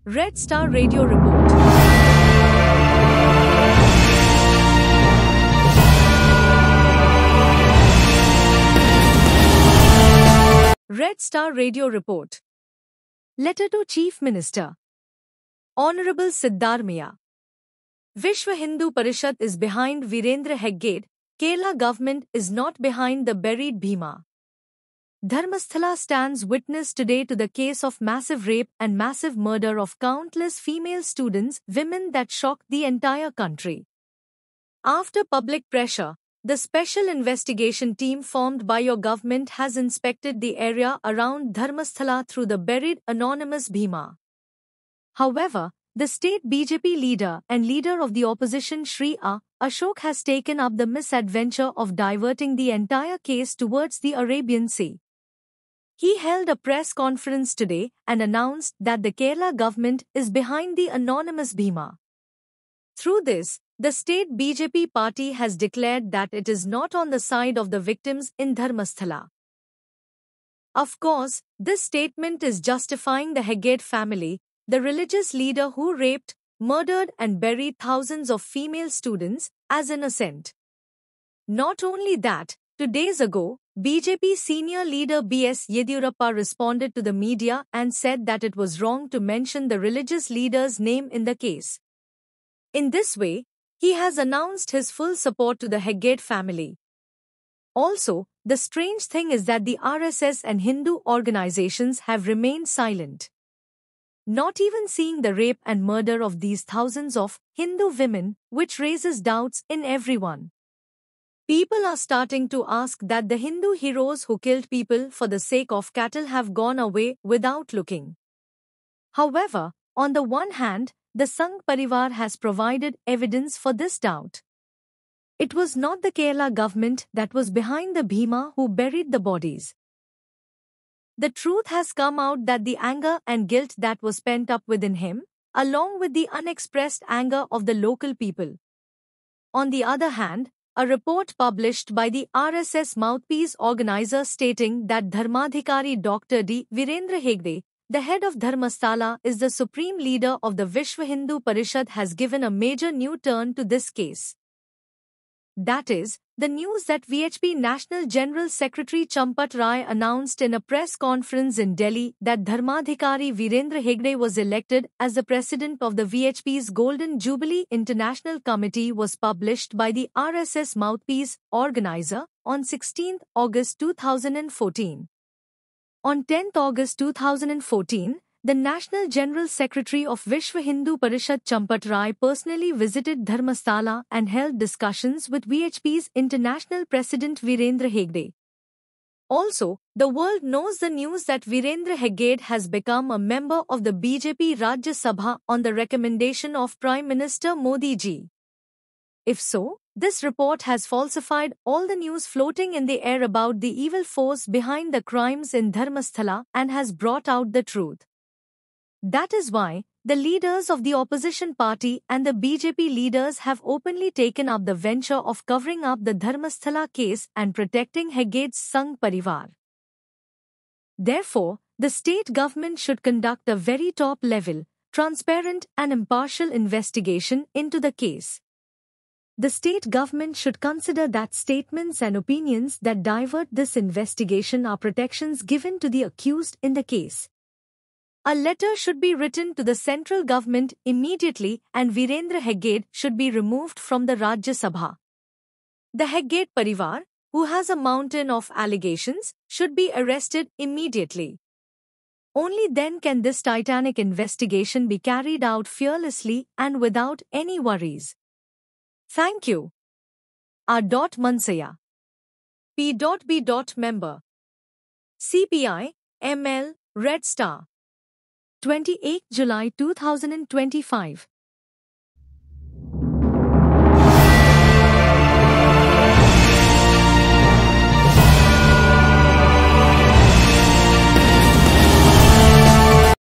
Red Star Radio Report. Red Star Radio Report. Letter to Chief Minister. Honorable Siddaramaiah. Vishwa Hindu Parishad is behind Virendra Hegde. Kerala government is not behind the buried Bhima. Dharmasthala stands witness today to the case of massive rape and massive murder of countless female students, women that shocked the entire country. After public pressure, the special investigation team formed by your government has inspected the area around Dharmasthala through the buried anonymous Bhima. However, the state BJP leader and leader of the opposition Shri A. Ashok has taken up the misadventure of diverting the entire case towards the Arabian Sea. He held a press conference today and announced that the Kerala government is behind the anonymous Bhima. Through this, the state BJP party has declared that it is not on the side of the victims in Dharmasthala. Of course, this statement is justifying the Hegde family, the religious leader who raped, murdered and buried thousands of female students, as innocent. Not only that, 2 days ago, BJP senior leader B.S. Yediyurappa responded to the media and said that it was wrong to mention the religious leader's name in the case. In this way, he has announced his full support to the Hegde family. Also, the strange thing is that the RSS and Hindu organizations have remained silent. Not even seeing the rape and murder of these thousands of Hindu women, which raises doubts in everyone. People are starting to ask that the Hindu heroes who killed people for the sake of cattle have gone away without looking. However, on the one hand, the Sangh Parivar has provided evidence for this doubt. It was not the Kerala government that was behind the Bhima who buried the bodies. The truth has come out that the anger and guilt that was pent up within him, along with the unexpressed anger of the local people. On the other hand, a report published by the RSS mouthpiece organizer stating that Dharmadhikari Dr. D. Virendra Hegde, the head of Dharmasthala, is the supreme leader of the Vishwa Hindu Parishad, has given a major new turn to this case. That is, the news that VHP National General Secretary Champat Rai announced in a press conference in Delhi that Dharmadhikari Virendra Hegde was elected as the president of the VHP's Golden Jubilee International Committee was published by the RSS mouthpiece organizer on 16 August 2014. On 10 August 2014, the National General Secretary of Vishwa Hindu Parishad Champat Rai personally visited Dharmasthala and held discussions with VHP's international president Virendra Hegde. Also, the world knows the news that Virendra Hegde has become a member of the BJP Rajya Sabha on the recommendation of Prime Minister Modi ji. If so, this report has falsified all the news floating in the air about the evil force behind the crimes in Dharmasthala and has brought out the truth. That is why the leaders of the opposition party and the BJP leaders have openly taken up the venture of covering up the Dharmasthala case and protecting Hegde's Sangh Parivar. Therefore, the state government should conduct a very top-level, transparent and impartial investigation into the case. The state government should consider that statements and opinions that divert this investigation are protections given to the accused in the case. A letter should be written to the central government immediately and Virendra Hegde should be removed from the Rajya Sabha. The Hegde Parivar, who has a mountain of allegations, should be arrested immediately. Only then can this titanic investigation be carried out fearlessly and without any worries. Thank you. R. Mansaya. P.B. Member. CPI, ML, Red Star. 28 July 2025.